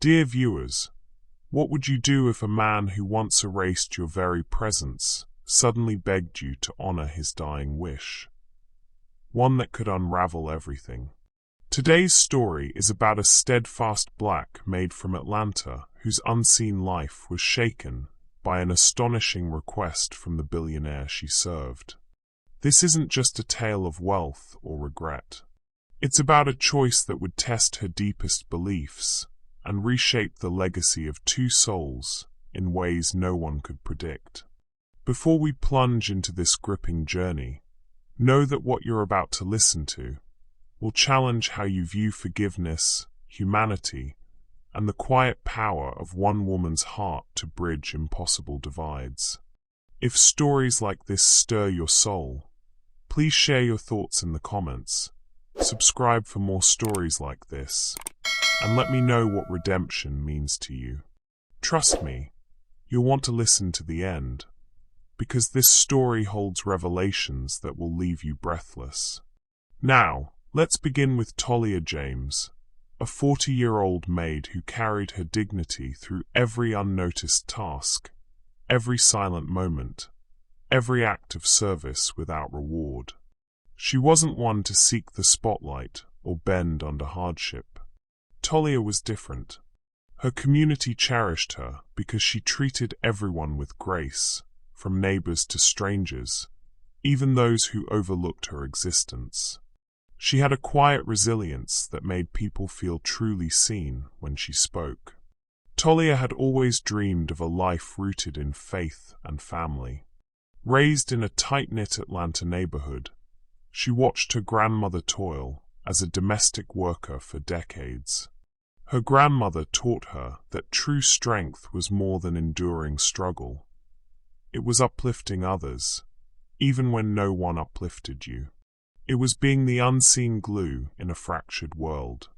Dear viewers, what would you do if a man who once erased your very presence suddenly begged you to honor his dying wish? One that could unravel everything. Today's story is about a steadfast black maid from Atlanta whose unseen life was shaken by an astonishing request from the billionaire she served. This isn't just a tale of wealth or regret. It's about a choice that would test her deepest beliefs and reshape the legacy of two souls in ways no one could predict. Before we plunge into this gripping journey, know that what you're about to listen to will challenge how you view forgiveness, humanity, and the quiet power of one woman's heart to bridge impossible divides. If stories like this stir your soul, please share your thoughts in the comments, subscribe for more stories like this, and let me know what redemption means to you. Trust me, you'll want to listen to the end, because this story holds revelations that will leave you breathless. Now, let's begin with Talia James, a 40-year-old maid who carried her dignity through every unnoticed task, every silent moment, every act of service without reward. She wasn't one to seek the spotlight or bend under hardship. Talia was different. Her community cherished her because she treated everyone with grace, from neighbors to strangers, even those who overlooked her existence. She had a quiet resilience that made people feel truly seen when she spoke. Talia had always dreamed of a life rooted in faith and family. Raised in a tight-knit Atlanta neighborhood, she watched her grandmother toil as a domestic worker for decades. Her grandmother taught her that true strength was more than enduring struggle. It was uplifting others, even when no one uplifted you. It was being the unseen glue in a fractured world.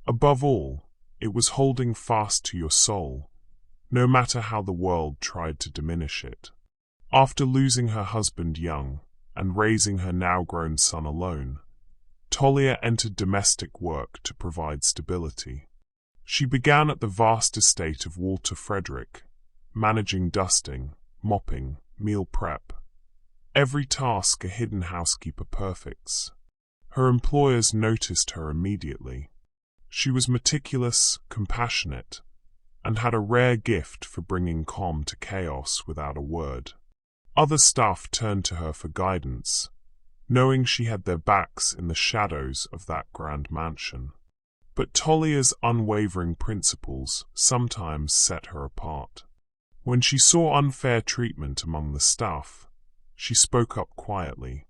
Above all, it was holding fast to your soul, no matter how the world tried to diminish it. After losing her husband young and raising her now-grown son alone, Talia entered domestic work to provide stability. She began at the vast estate of Walter Frederick, managing dusting, mopping, meal prep. Every task a hidden housekeeper perfects. Her employers noticed her immediately. She was meticulous, compassionate, and had a rare gift for bringing calm to chaos without a word. Other staff turned to her for guidance, knowing she had their backs in the shadows of that grand mansion. But Talia's unwavering principles sometimes set her apart. When she saw unfair treatment among the staff, she spoke up quietly.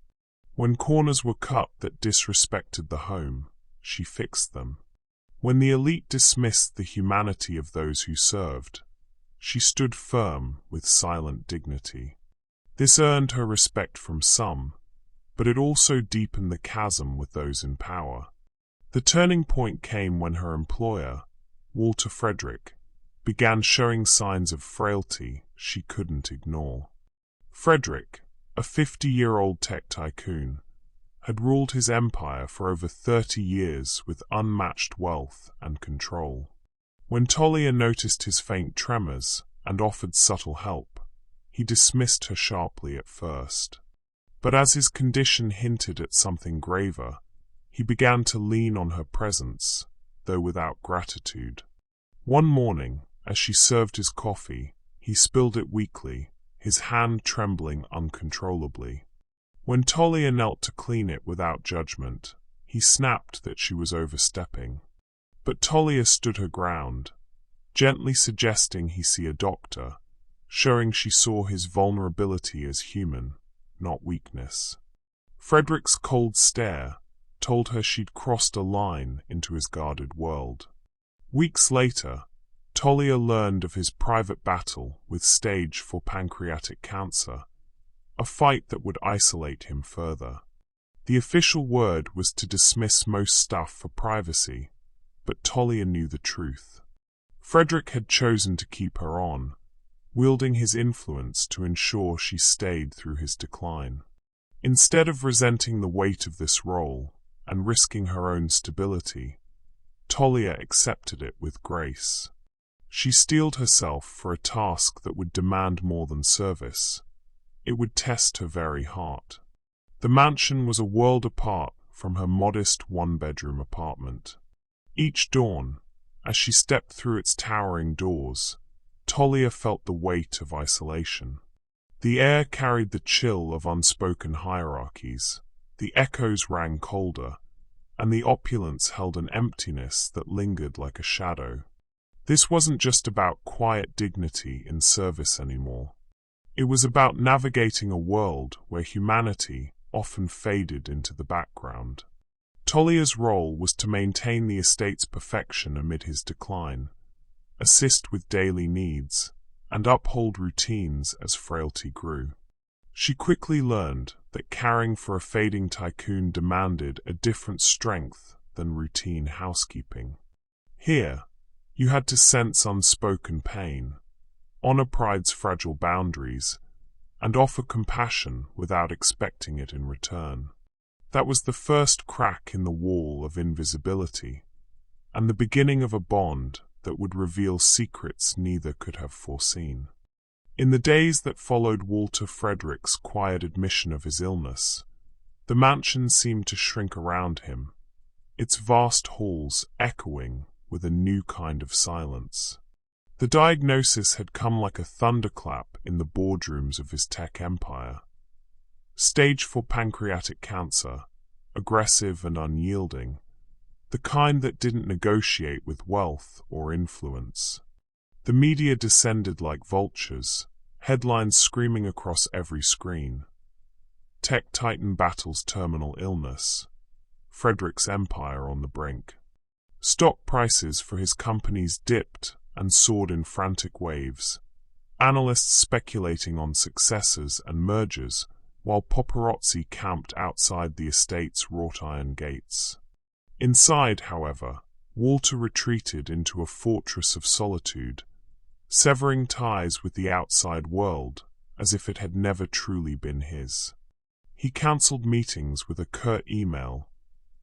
When corners were cut that disrespected the home, she fixed them. When the elite dismissed the humanity of those who served, she stood firm with silent dignity. This earned her respect from some, but it also deepened the chasm with those in power. The turning point came when her employer, Walter Frederick, began showing signs of frailty she couldn't ignore. Frederick, a 50-year-old tech tycoon, had ruled his empire for over 30 years with unmatched wealth and control. When Talia noticed his faint tremors and offered subtle help, he dismissed her sharply at first. But as his condition hinted at something graver, he began to lean on her presence, though without gratitude. One morning, as she served his coffee, he spilled it weakly, his hand trembling uncontrollably. When Talia knelt to clean it without judgment, he snapped that she was overstepping. But Talia stood her ground, gently suggesting he see a doctor, showing she saw his vulnerability as human, not weakness. Frederick's cold stare told her she'd crossed a line into his guarded world. Weeks later, Talia learned of his private battle with stage 4 pancreatic cancer, a fight that would isolate him further. The official word was to dismiss most staff for privacy, but Talia knew the truth. Frederick had chosen to keep her on, wielding his influence to ensure she stayed through his decline. Instead of resenting the weight of this role and risking her own stability, Talia accepted it with grace. She steeled herself for a task that would demand more than service. It would test her very heart. The mansion was a world apart from her modest one-bedroom apartment. Each dawn, as she stepped through its towering doors, Talia felt the weight of isolation. The air carried the chill of unspoken hierarchies, the echoes rang colder, and the opulence held an emptiness that lingered like a shadow. This wasn't just about quiet dignity in service anymore. It was about navigating a world where humanity often faded into the background. Talia's role was to maintain the estate's perfection amid his decline, assist with daily needs, and uphold routines as frailty grew. She quickly learned that caring for a fading tycoon demanded a different strength than routine housekeeping. Here, you had to sense unspoken pain, honor pride's fragile boundaries, and offer compassion without expecting it in return. That was the first crack in the wall of invisibility, and the beginning of a bond that would reveal secrets neither could have foreseen. In the days that followed Walter Frederick's quiet admission of his illness, the mansion seemed to shrink around him, its vast halls echoing with a new kind of silence. The diagnosis had come like a thunderclap in the boardrooms of his tech empire. Stage 4 pancreatic cancer, aggressive and unyielding, the kind that didn't negotiate with wealth or influence. The media descended like vultures, headlines screaming across every screen. Tech titan battles terminal illness. Frederick's empire on the brink. Stock prices for his companies dipped and soared in frantic waves. Analysts speculating on successors and mergers, while paparazzi camped outside the estate's wrought-iron gates. Inside, however, Walter retreated into a fortress of solitude, severing ties with the outside world as if it had never truly been his. He cancelled meetings with a curt email,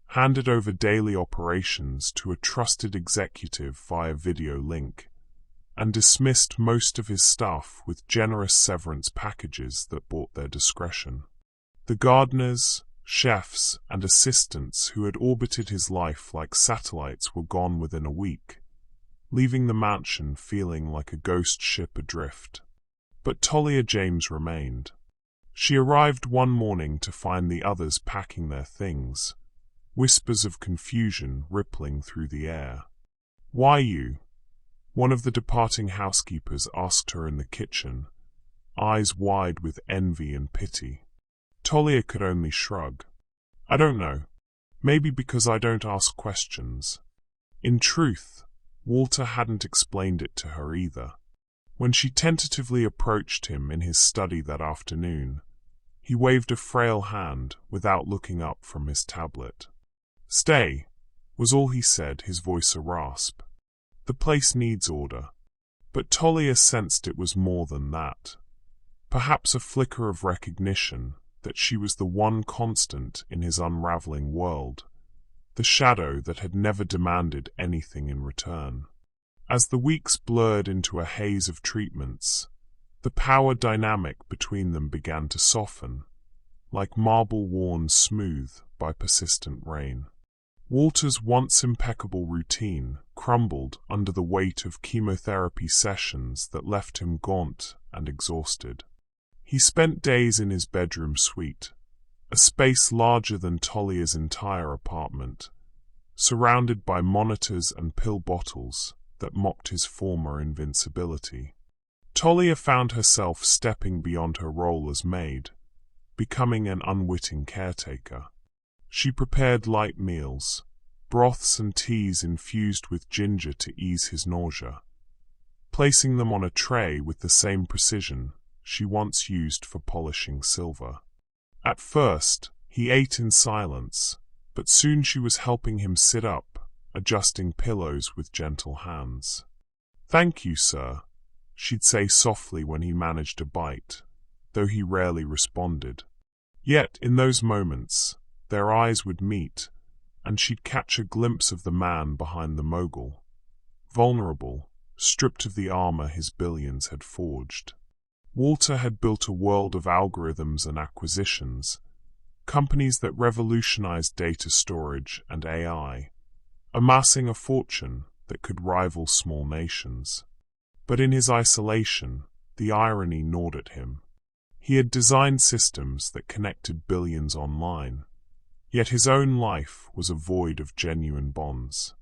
handed over daily operations to a trusted executive via video link, and dismissed most of his staff with generous severance packages that bought their discretion. The gardeners, chefs, and assistants who had orbited his life like satellites were gone within a week, leaving the mansion feeling like a ghost ship adrift. But Talia James remained. She arrived one morning to find the others packing their things, whispers of confusion rippling through the air. "Why you?" one of the departing housekeepers asked her in the kitchen, eyes wide with envy and pity. Talia could only shrug. "I don't know. Maybe because I don't ask questions." In truth, Walter hadn't explained it to her either. When she tentatively approached him in his study that afternoon, he waved a frail hand without looking up from his tablet. "Stay," was all he said, his voice a rasp. "The place needs order." But Talia sensed it was more than that. Perhaps a flicker of recognition that she was the one constant in his unraveling world, the shadow that had never demanded anything in return. As the weeks blurred into a haze of treatments, the power dynamic between them began to soften, like marble worn smooth by persistent rain. Walter's once impeccable routine crumbled under the weight of chemotherapy sessions that left him gaunt and exhausted. He spent days in his bedroom suite, a space larger than Talia's entire apartment, surrounded by monitors and pill bottles that mocked his former invincibility. Talia found herself stepping beyond her role as maid, becoming an unwitting caretaker. She prepared light meals, broths and teas infused with ginger to ease his nausea, placing them on a tray with the same precision she once used for polishing silver. At first, he ate in silence, but soon she was helping him sit up, adjusting pillows with gentle hands. "Thank you, sir," she'd say softly when he managed a bite, though he rarely responded. Yet, in those moments, their eyes would meet, and she'd catch a glimpse of the man behind the mogul, vulnerable, stripped of the armor his billions had forged. Walter had built a world of algorithms and acquisitions, companies that revolutionized data storage and AI, amassing a fortune that could rival small nations. But in his isolation, the irony gnawed at him. He had designed systems that connected billions online, yet his own life was a void of genuine bonds.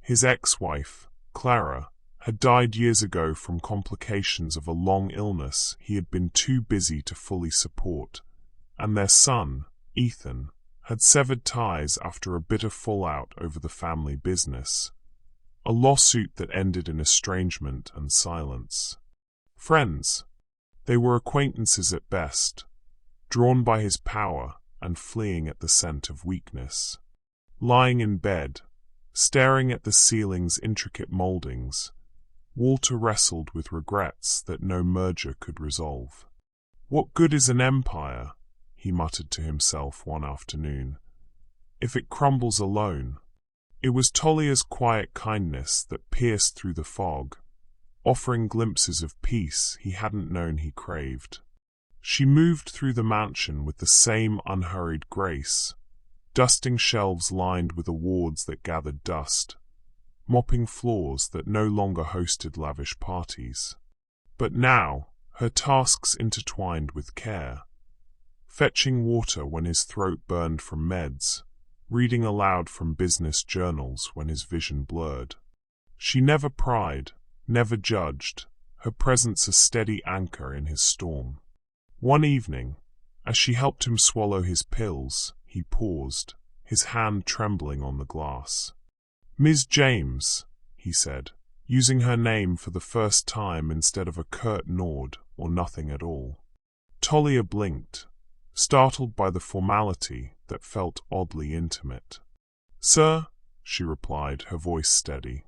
His ex-wife, Clara, had died years ago from complications of a long illness he had been too busy to fully support, and their son, Ethan, had severed ties after a bitter fallout over the family business, a lawsuit that ended in estrangement and silence. Friends. They were acquaintances at best, drawn by his power and fleeing at the scent of weakness. Lying in bed, staring at the ceiling's intricate moldings, Walter wrestled with regrets that no merger could resolve. "What good is an empire," he muttered to himself one afternoon, "if it crumbles alone?" It was Talia's quiet kindness that pierced through the fog, offering glimpses of peace he hadn't known he craved. She moved through the mansion with the same unhurried grace, dusting shelves lined with awards that gathered dust, mopping floors that no longer hosted lavish parties. But now, her tasks intertwined with care, fetching water when his throat burned from meds, reading aloud from business journals when his vision blurred. She never pried, never judged, her presence a steady anchor in his storm. One evening, as she helped him swallow his pills, he paused, his hand trembling on the glass. "Ms. James," he said, using her name for the first time instead of a curt nod or nothing at all. Talia blinked, startled by the formality that felt oddly intimate. "Sir," she replied, her voice steady.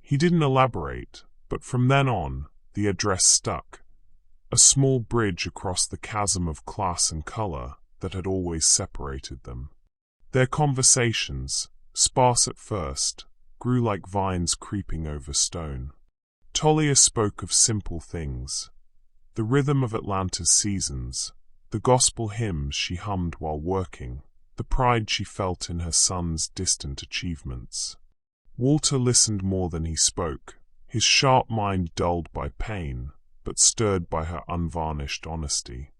He didn't elaborate, but from then on, the address stuck, a small bridge across the chasm of class and color that had always separated them. Their conversations, sparse at first, grew like vines creeping over stone. Talia spoke of simple things, the rhythm of Atlanta's seasons, the gospel hymns she hummed while working, the pride she felt in her son's distant achievements. Walter listened more than he spoke, his sharp mind dulled by pain, but stirred by her unvarnished honesty.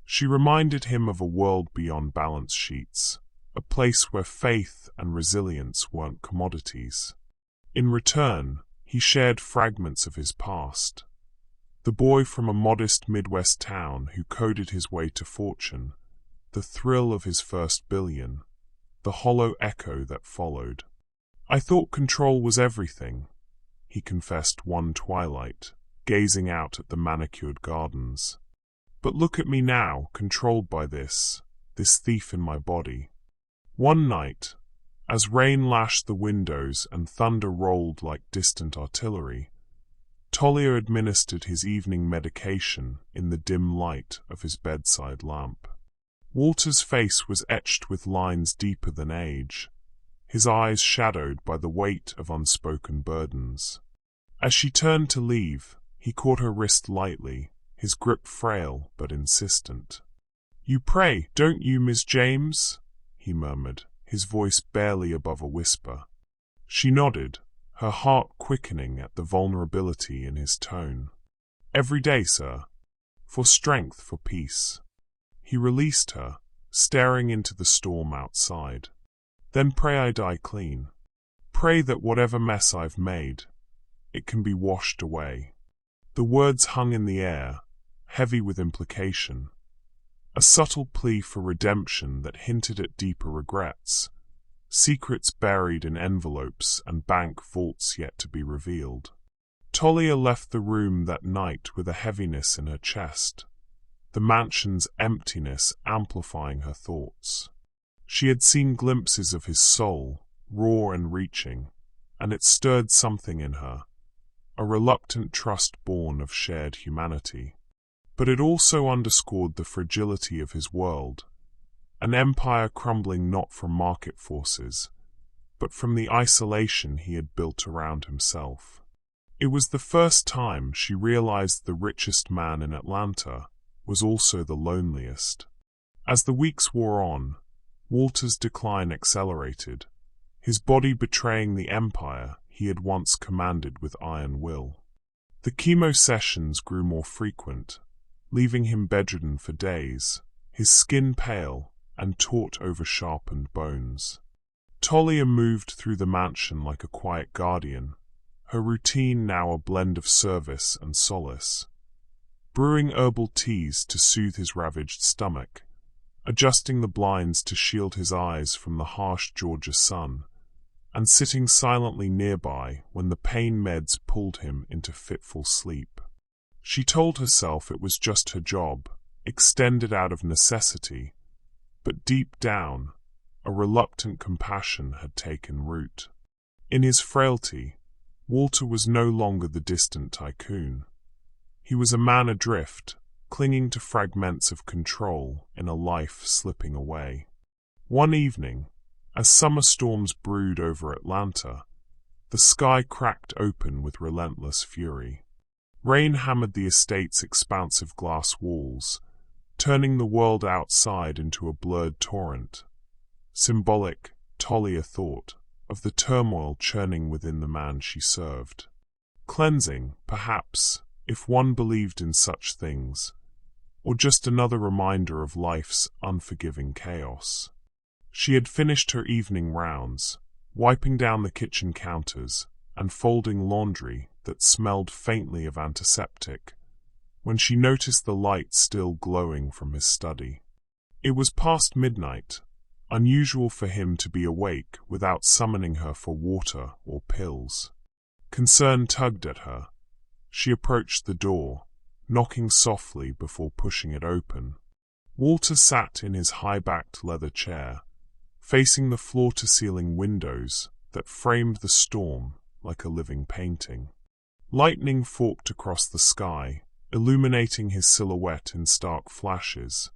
She reminded him of a world beyond balance sheets, a place where faith and resilience weren't commodities. In return, he shared fragments of his past. The boy from a modest Midwest town who coded his way to fortune, the thrill of his first billion, the hollow echo that followed. "I thought control was everything," he confessed one twilight, gazing out at the manicured gardens. "But look at me now, controlled by this thief in my body." One night, as rain lashed the windows and thunder rolled like distant artillery, Talia administered his evening medication in the dim light of his bedside lamp. Walter's face was etched with lines deeper than age, his eyes shadowed by the weight of unspoken burdens. As she turned to leave, he caught her wrist lightly, his grip frail but insistent. "You pray, don't you, Miss James?" he murmured, his voice barely above a whisper. She nodded, her heart quickening at the vulnerability in his tone. "Every day, sir. For strength, for peace." He released her, staring into the storm outside. "Then pray I die clean. Pray that whatever mess I've made, it can be washed away." The words hung in the air, heavy with implication, a subtle plea for redemption that hinted at deeper regrets, secrets buried in envelopes and bank vaults yet to be revealed. Talia left the room that night with a heaviness in her chest, the mansion's emptiness amplifying her thoughts. She had seen glimpses of his soul, raw and reaching, and it stirred something in her, a reluctant trust born of shared humanity. But it also underscored the fragility of his world, an empire crumbling not from market forces, but from the isolation he had built around himself. It was the first time she realized the richest man in Atlanta was also the loneliest. As the weeks wore on, Walter's decline accelerated, his body betraying the empire he had once commanded with iron will. The chemo sessions grew more frequent, leaving him bedridden for days, his skin pale and taut over sharpened bones. Talia moved through the mansion like a quiet guardian, her routine now a blend of service and solace. Brewing herbal teas to soothe his ravaged stomach, adjusting the blinds to shield his eyes from the harsh Georgia sun, and sitting silently nearby when the pain meds pulled him into fitful sleep. She told herself it was just her job, extended out of necessity, but deep down, a reluctant compassion had taken root. In his frailty, Walter was no longer the distant tycoon. He was a man adrift, clinging to fragments of control in a life slipping away. One evening, as summer storms brewed over Atlanta, the sky cracked open with relentless fury. Rain hammered the estate's expansive glass walls, turning the world outside into a blurred torrent. Symbolic, Talia thought, of the turmoil churning within the man she served. Cleansing, perhaps, if one believed in such things, or just another reminder of life's unforgiving chaos. She had finished her evening rounds, wiping down the kitchen counters and folding laundry that smelled faintly of antiseptic, when she noticed the light still glowing from his study. It was past midnight, unusual for him to be awake without summoning her for water or pills. Concern tugged at her. She approached the door, knocking softly before pushing it open. Walter sat in his high-backed leather chair, facing the floor-to-ceiling windows that framed the storm like a living painting. Lightning forked across the sky, illuminating his silhouette in stark flashes.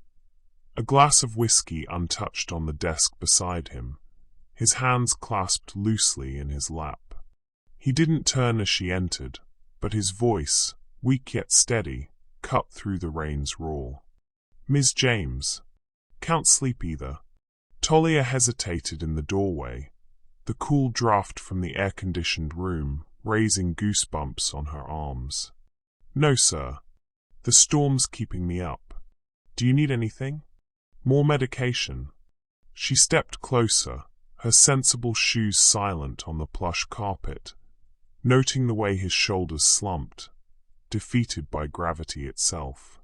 A glass of whiskey untouched on the desk beside him, his hands clasped loosely in his lap. He didn't turn as she entered, but his voice, weak yet steady, cut through the rain's roar. "Ms. James. Can't sleep either." Talia hesitated in the doorway, the cool draft from the air-conditioned room raising goosebumps on her arms. "No, sir. The storm's keeping me up. Do you need anything? More medication?" She stepped closer, her sensible shoes silent on the plush carpet, noting the way his shoulders slumped, defeated by gravity itself.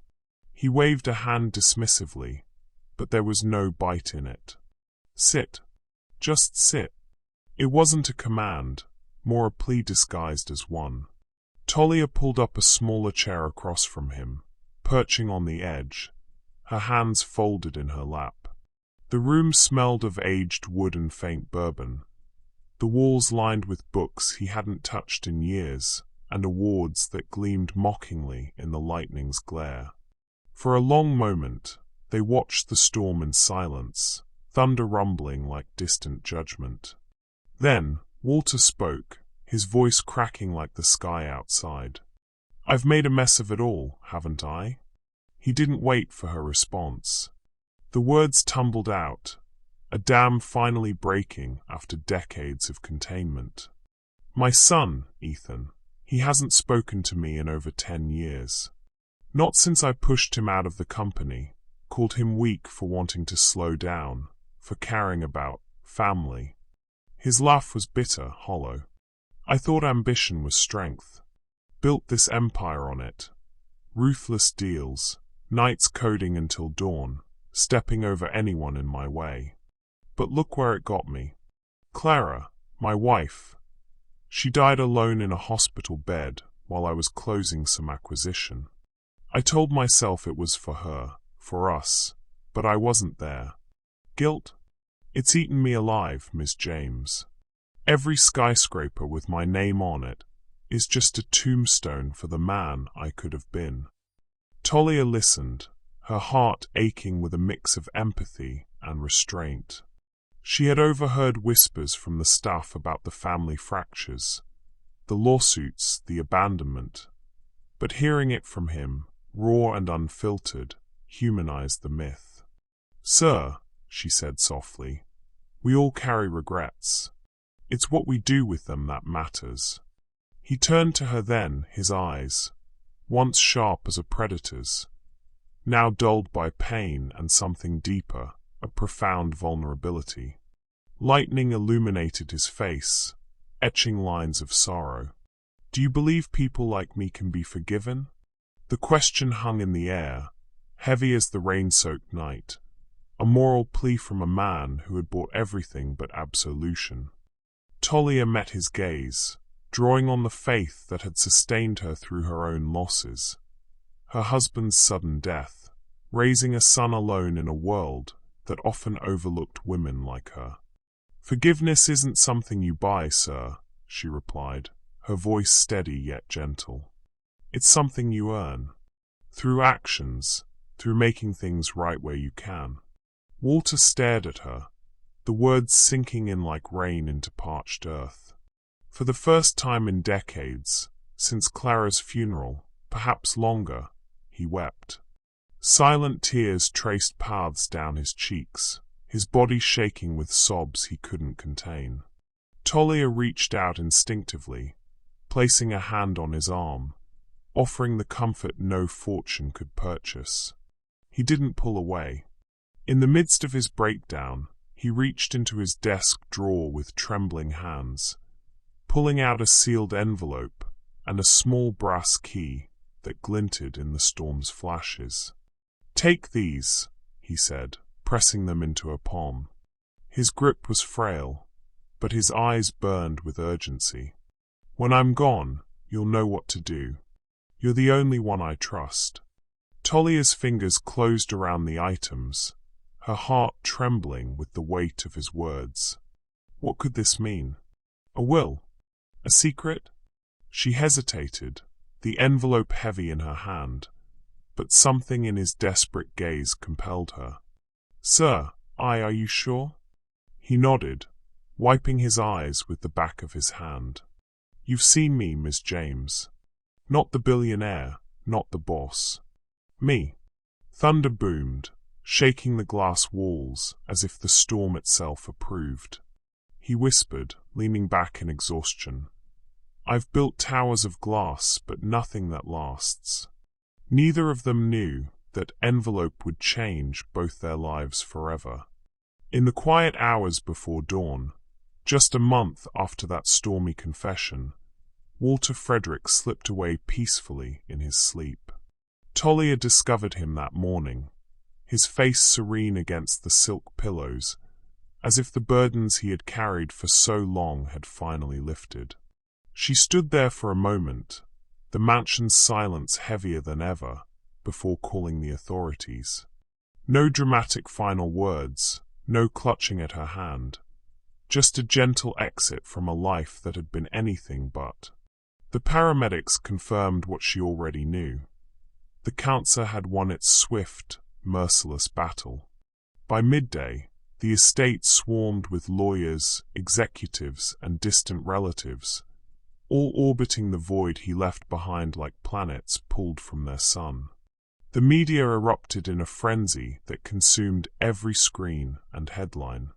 He waved a hand dismissively, but there was no bite in it. "Sit. Just sit." It wasn't a command, more a plea disguised as one. Talia pulled up a smaller chair across from him, perching on the edge, her hands folded in her lap. The room smelled of aged wood and faint bourbon, the walls lined with books he hadn't touched in years, and awards that gleamed mockingly in the lightning's glare. For a long moment, they watched the storm in silence, thunder rumbling like distant judgment. Then, Walter spoke, his voice cracking like the sky outside. "I've made a mess of it all, haven't I?" He didn't wait for her response. The words tumbled out, a dam finally breaking after decades of containment. "My son, Ethan. He hasn't spoken to me in over 10 years. Not since I pushed him out of the company, called him weak for wanting to slow down, for caring about family." His laugh was bitter, hollow. "I thought ambition was strength. Built this empire on it. Ruthless deals, nights coding until dawn, stepping over anyone in my way. But look where it got me. Clara, my wife. She died alone in a hospital bed while I was closing some acquisition. I told myself it was for her, for us, but I wasn't there. Guilt? It's eaten me alive, Miss James. Every skyscraper with my name on it is just a tombstone for the man I could have been." Talia listened, her heart aching with a mix of empathy and restraint. She had overheard whispers from the staff about the family fractures, the lawsuits, the abandonment, but hearing it from him, raw and unfiltered, humanized the myth. "Sir," she said softly, "we all carry regrets. It's what we do with them that matters." He turned to her then, his eyes, once sharp as a predator's, now dulled by pain and something deeper, a profound vulnerability. Lightning illuminated his face, etching lines of sorrow. "Do you believe people like me can be forgiven?" The question hung in the air, heavy as the rain-soaked night, a moral plea from a man who had bought everything but absolution. Talia met his gaze, drawing on the faith that had sustained her through her own losses. Her husband's sudden death, raising a son alone in a world that often overlooked women like her. "Forgiveness isn't something you buy, sir," she replied, her voice steady yet gentle. "It's something you earn. Through actions, through making things right where you can." Walter stared at her, the words sinking in like rain into parched earth. For the first time in decades, since Clara's funeral, perhaps longer, he wept. Silent tears traced paths down his cheeks, his body shaking with sobs he couldn't contain. Talia reached out instinctively, placing a hand on his arm, offering the comfort no fortune could purchase. He didn't pull away. In the midst of his breakdown, he reached into his desk drawer with trembling hands, pulling out a sealed envelope and a small brass key that glinted in the storm's flashes. "Take these," he said, pressing them into her palm. His grip was frail, but his eyes burned with urgency. "When I'm gone, you'll know what to do. You're the only one I trust." Talia's fingers closed around the items, her heart trembling with the weight of his words. What could this mean? A will? A secret? She hesitated, the envelope heavy in her hand, but something in his desperate gaze compelled her. "Sir, are you sure?" He nodded, wiping his eyes with the back of his hand. "You've seen me, Miss James. Not the billionaire, not the boss. Me." Thunder boomed, shaking the glass walls as if the storm itself approved. He whispered, leaning back in exhaustion, "I've built towers of glass, but nothing that lasts." Neither of them knew that envelope would change both their lives forever. In the quiet hours before dawn, just a month after that stormy confession, Walter Frederick slipped away peacefully in his sleep. Talia discovered him that morning, his face serene against the silk pillows, as if the burdens he had carried for so long had finally lifted. She stood there for a moment, the mansion's silence heavier than ever, before calling the authorities. No dramatic final words, no clutching at her hand, just a gentle exit from a life that had been anything but. The paramedics confirmed what she already knew. The cancer had won its swift, merciless battle. By midday, the estate swarmed with lawyers, executives, and distant relatives, all orbiting the void he left behind like planets pulled from their sun. The media erupted in a frenzy that consumed every screen and headline.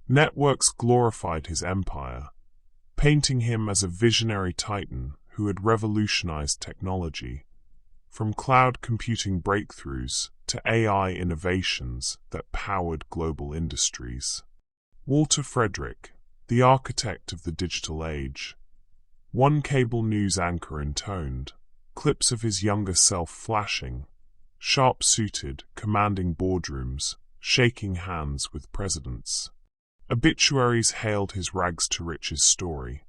Networks glorified his empire, painting him as a visionary titan who had revolutionized technology, from cloud computing breakthroughs to AI innovations that powered global industries. Walter Frederick, the architect of the digital age, one cable news anchor intoned, clips of his younger self flashing, sharp-suited, commanding boardrooms, shaking hands with presidents. Obituaries hailed his rags-to-riches story.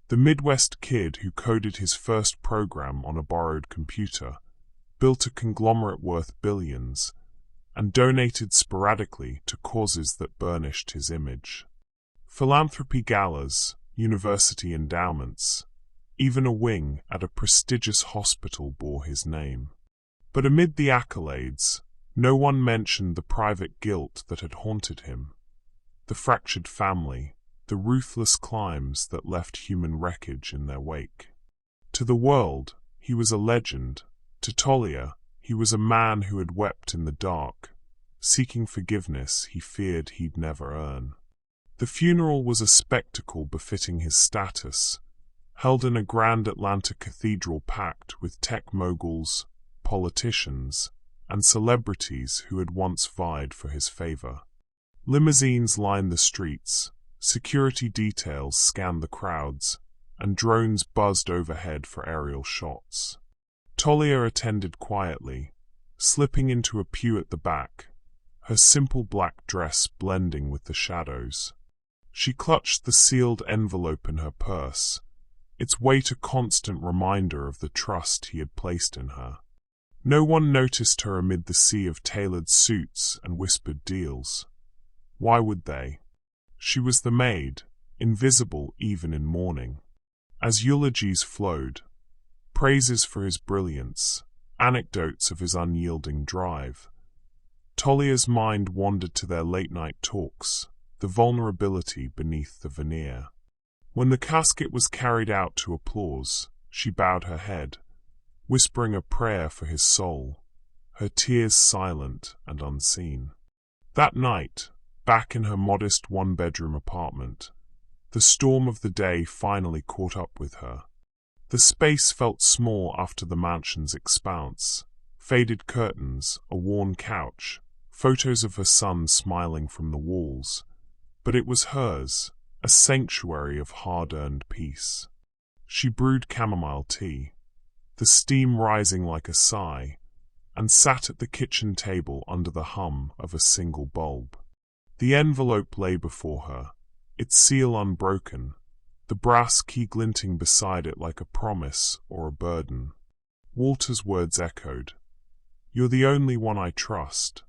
The Midwest kid who coded his first program on a borrowed computer, built a conglomerate worth billions, and donated sporadically to causes that burnished his image. Philanthropy galas, university endowments, even a wing at a prestigious hospital bore his name. But amid the accolades, no one mentioned the private guilt that had haunted him. the fractured family, the ruthless climbs that left human wreckage in their wake. To the world, he was a legend. To Talia, he was a man who had wept in the dark, seeking forgiveness he feared he'd never earn. The funeral was a spectacle befitting his status, held in a grand Atlanta cathedral packed with tech moguls, politicians, and celebrities who had once vied for his favor. Limousines lined the streets, security details scanned the crowds, and drones buzzed overhead for aerial shots. Talia attended quietly, slipping into a pew at the back, her simple black dress blending with the shadows. She clutched the sealed envelope in her purse, its weight a constant reminder of the trust he had placed in her. No one noticed her amid the sea of tailored suits and whispered deals. Why would they? She was the maid, invisible even in mourning. As eulogies flowed, praises for his brilliance, anecdotes of his unyielding drive, Talia's mind wandered to their late-night talks, the vulnerability beneath the veneer. When the casket was carried out to applause, she bowed her head, whispering a prayer for his soul, her tears silent and unseen. That night, back in her modest one-bedroom apartment, the storm of the day finally caught up with her. The space felt small after the mansion's expanse, faded curtains, a worn couch, photos of her son smiling from the walls, but it was hers, a sanctuary of hard-earned peace. She brewed chamomile tea, the steam rising like a sigh, and sat at the kitchen table under the hum of a single bulb. The envelope lay before her, its seal unbroken, the brass key glinting beside it like a promise or a burden. Walter's words echoed, "You're the only one I trust."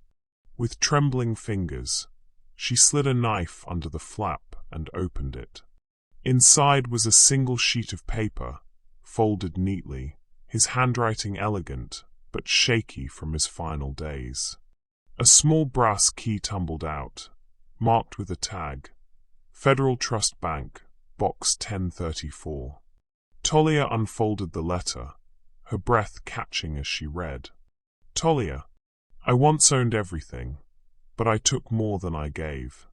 With trembling fingers, she slid a knife under the flap and opened it. Inside was a single sheet of paper, folded neatly, his handwriting elegant, but shaky from his final days. A small brass key tumbled out, marked with a tag, Federal Trust Bank, Box 1034. Talia unfolded the letter, her breath catching as she read. Talia, I once owned everything, but I took more than I gave.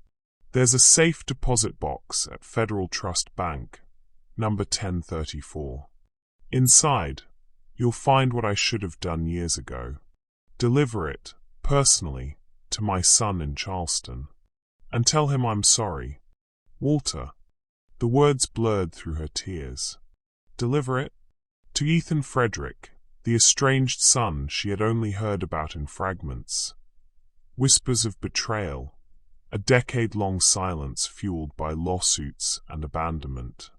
There's a safe deposit box at Federal Trust Bank, number 1034. Inside, you'll find what I should have done years ago. Deliver it, personally, to my son in Charleston. And tell him I'm sorry. Walter. The words blurred through her tears. Deliver it? To Ethan Frederick, the estranged son she had only heard about in fragments. Whispers of betrayal, a decade-long silence fueled by lawsuits and abandonment.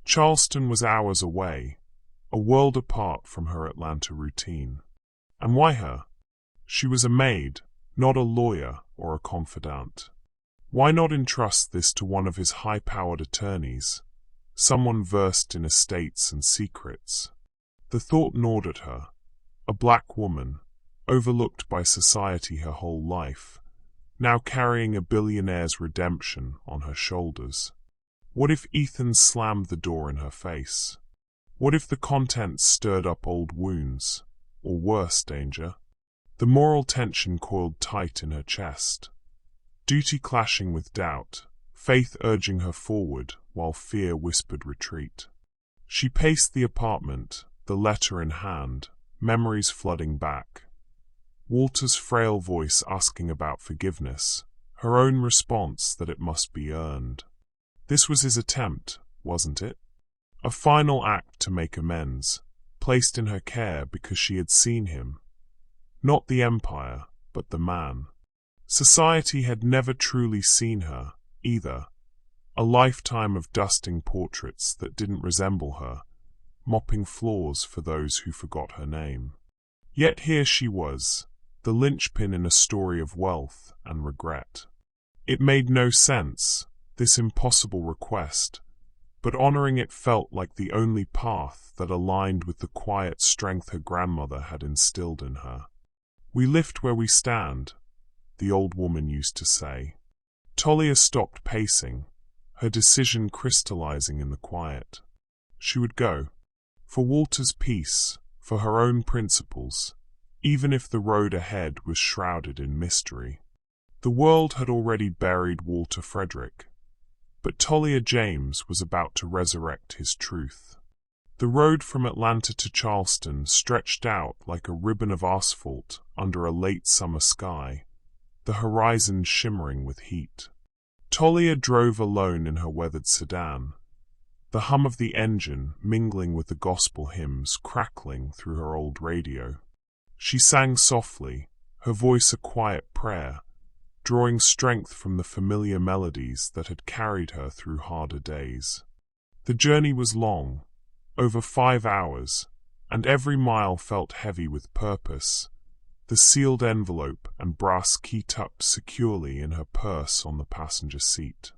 Charleston was hours away, a world apart from her Atlanta routine. And why her? She was a maid, not a lawyer or a confidant. Why not entrust this to one of his high-powered attorneys, someone versed in estates and secrets? The thought gnawed at her. A black woman, overlooked by society her whole life, now carrying a billionaire's redemption on her shoulders. What if Ethan slammed the door in her face? What if the contents stirred up old wounds, or worse danger? The moral tension coiled tight in her chest. Duty clashing with doubt, faith urging her forward while fear whispered retreat. She paced the apartment, the letter in hand, memories flooding back. Walter's frail voice asking about forgiveness, her own response that it must be earned. This was his attempt, wasn't it? A final act to make amends, placed in her care because she had seen him. Not the empire, but the man. Society had never truly seen her, either. A lifetime of dusting portraits that didn't resemble her, mopping floors for those who forgot her name. Yet here she was, the linchpin in a story of wealth and regret. It made no sense, this impossible request, but honoring it felt like the only path that aligned with the quiet strength her grandmother had instilled in her. We lift where we stand, the old woman used to say. Talia stopped pacing, her decision crystallizing in the quiet. She would go. For Walter's peace, for her own principles, even if the road ahead was shrouded in mystery. The world had already buried Walter Frederick, but Talia James was about to resurrect his truth. The road from Atlanta to Charleston stretched out like a ribbon of asphalt under a late summer sky, the horizon shimmering with heat. Talia drove alone in her weathered sedan, the hum of the engine mingling with the gospel hymns crackling through her old radio. She sang softly, her voice a quiet prayer, drawing strength from the familiar melodies that had carried her through harder days. The journey was long, over 5 hours, and every mile felt heavy with purpose, the sealed envelope and brass key tucked securely in her purse on the passenger seat.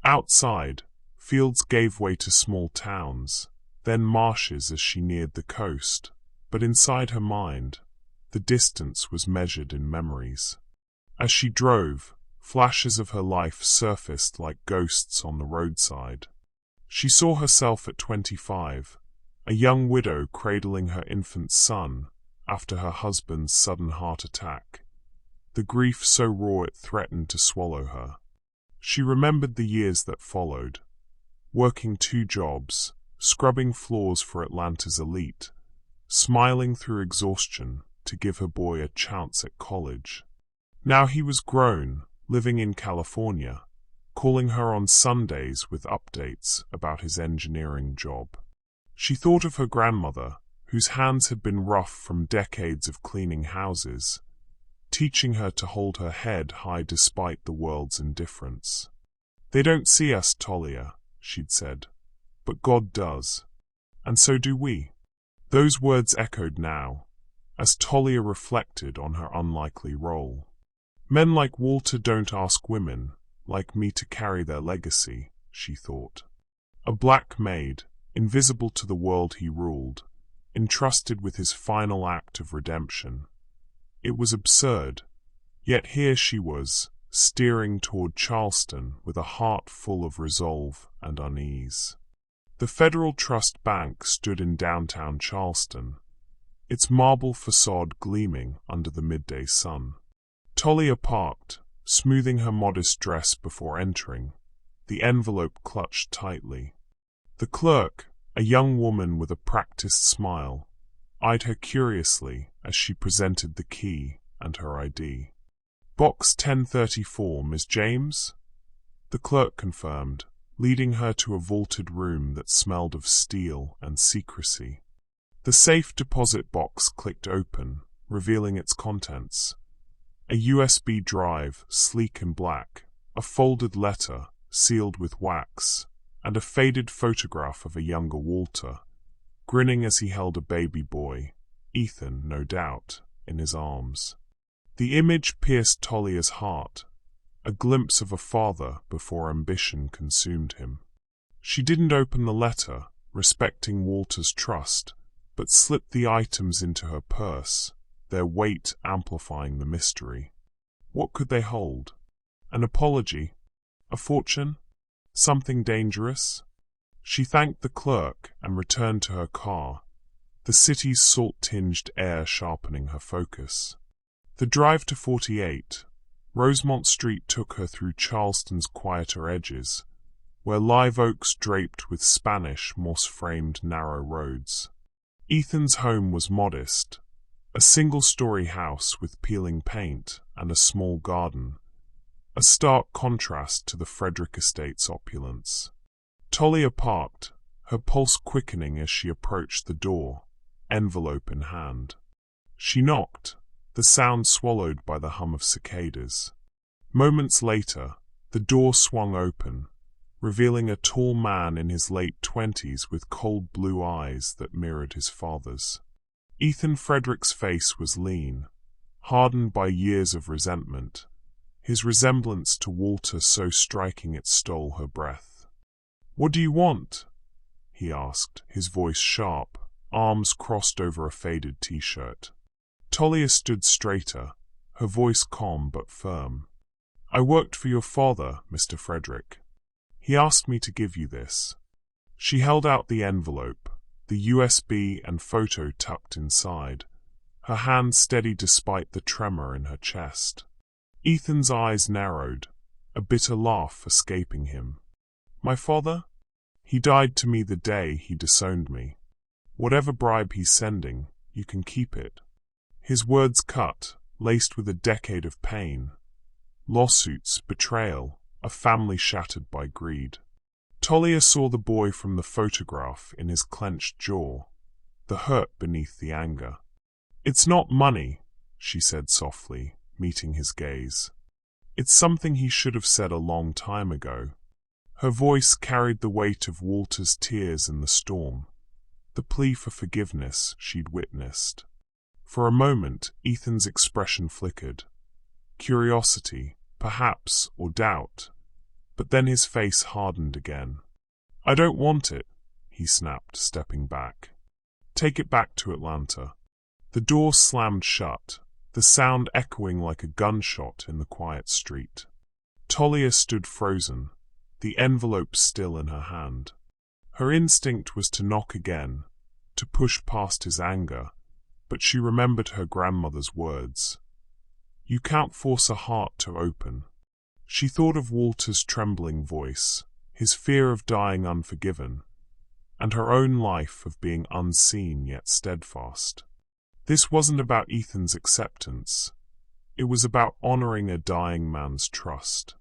Outside, fields gave way to small towns, then marshes as she neared the coast, but inside her mind, the distance was measured in memories. As she drove, flashes of her life surfaced like ghosts on the roadside. She saw herself at 25, a young widow cradling her infant son after her husband's sudden heart attack, the grief so raw it threatened to swallow her. She remembered the years that followed, working 2 jobs, scrubbing floors for Atlanta's elite, smiling through exhaustion to give her boy a chance at college. Now he was grown, living in California, calling her on Sundays with updates about his engineering job. She thought of her grandmother, whose hands had been rough from decades of cleaning houses, teaching her to hold her head high despite the world's indifference. "They don't see us, Talia," she'd said, "but God does. And so do we." Those words echoed now, as Talia reflected on her unlikely role. Men like Walter don't ask women, like me, to carry their legacy, she thought. A black maid, invisible to the world he ruled, entrusted with his final act of redemption. It was absurd, yet here she was, steering toward Charleston with a heart full of resolve and unease. The Federal Trust Bank stood in downtown Charleston, its marble facade gleaming under the midday sun. Talia parked, smoothing her modest dress before entering, the envelope clutched tightly. The clerk, a young woman with a practiced smile, eyed her curiously as she presented the key and her ID. "Box 1034, Miss James?" The clerk confirmed, leading her to a vaulted room that smelled of steel and secrecy. The safe deposit box clicked open, revealing its contents. A USB drive, sleek and black, a folded letter, sealed with wax, and a faded photograph of a younger Walter, grinning as he held a baby boy, Ethan, no doubt, in his arms. The image pierced Talia's heart, a glimpse of a father before ambition consumed him. She didn't open the letter, respecting Walter's trust, but slipped the items into her purse, their weight amplifying the mystery. What could they hold? An apology? A fortune? Something dangerous? She thanked the clerk and returned to her car, the city's salt-tinged air sharpening her focus. The drive to 48, Rosemont Street, took her through Charleston's quieter edges, where live oaks draped with Spanish moss-framed narrow roads. Ethan's home was modest, a single-story house with peeling paint and a small garden, a stark contrast to the Frederick estate's opulence. Talia parked, her pulse quickening as she approached the door, envelope in hand. She knocked, the sound swallowed by the hum of cicadas. Moments later, the door swung open, revealing a tall man in his late 20s with cold blue eyes that mirrored his father's. Ethan Frederick's face was lean, hardened by years of resentment, his resemblance to Walter so striking it stole her breath. "What do you want?" he asked, his voice sharp, arms crossed over a faded t-shirt. Talia stood straighter, her voice calm but firm. I worked for your father, Mr. Frederick. He asked me to give you this. She held out the envelope, the USB and photo tucked inside, her hand steady despite the tremor in her chest. Ethan's eyes narrowed, a bitter laugh escaping him. My father? He died to me the day he disowned me. Whatever bribe he's sending, you can keep it. His words cut, laced with a decade of pain. Lawsuits, betrayal, a family shattered by greed. Talia saw the boy from the photograph in his clenched jaw, the hurt beneath the anger. It's not money, she said softly, meeting his gaze. It's something he should have said a long time ago. Her voice carried the weight of Walter's tears in the storm, the plea for forgiveness she'd witnessed. For a moment, Ethan's expression flickered. Curiosity, perhaps, or doubt. But then his face hardened again. I don't want it, he snapped, stepping back. Take it back to Atlanta. The door slammed shut, the sound echoing like a gunshot in the quiet street. Talia stood frozen, the envelope still in her hand. Her instinct was to knock again, to push past his anger, but she remembered her grandmother's words. You can't force a heart to open. She thought of Walter's trembling voice, his fear of dying unforgiven, and her own life of being unseen yet steadfast. This wasn't about Ethan's acceptance. It was about honoring a dying man's trust.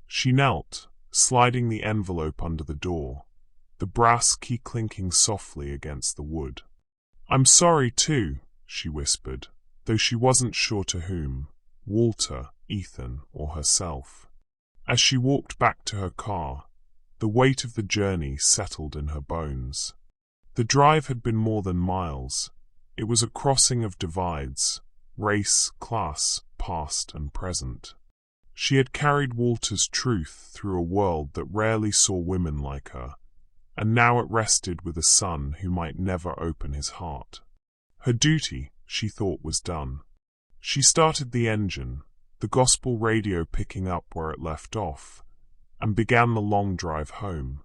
She knelt, sliding the envelope under the door, the brass key clinking softly against the wood. I'm sorry too, she whispered, though she wasn't sure to whom, Walter, Ethan, or herself. As she walked back to her car, the weight of the journey settled in her bones. The drive had been more than miles. It was a crossing of divides, race, class, past and present. She had carried Walter's truth through a world that rarely saw women like her, and now it rested with a son who might never open his heart. Her duty, she thought, was done. She started the engine, the gospel radio picking up where it left off, and began the long drive home,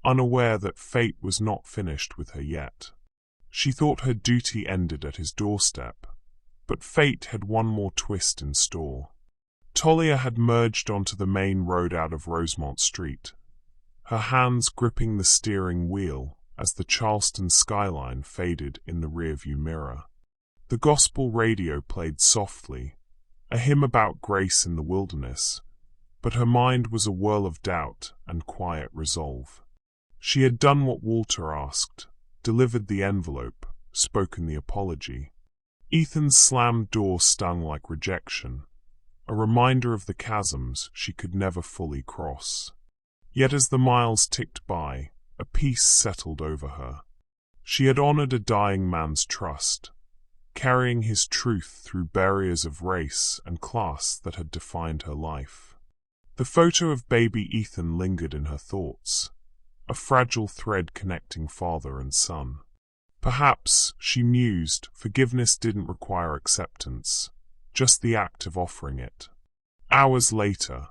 unaware that fate was not finished with her yet. She thought her duty ended at his doorstep, but fate had one more twist in store. Talia had merged onto the main road out of Rosemont Street, her hands gripping the steering wheel as the Charleston skyline faded in the rearview mirror. The gospel radio played softly, a hymn about grace in the wilderness, but her mind was a whirl of doubt and quiet resolve. She had done what Walter asked, delivered the envelope, spoken the apology. Ethan's slammed door stung like rejection, a reminder of the chasms she could never fully cross. Yet as the miles ticked by, a peace settled over her. She had honored a dying man's trust, carrying his truth through barriers of race and class that had defined her life. The photo of baby Ethan lingered in her thoughts, a fragile thread connecting father and son. Perhaps, she mused, forgiveness didn't require acceptance, just the act of offering it. Hours later,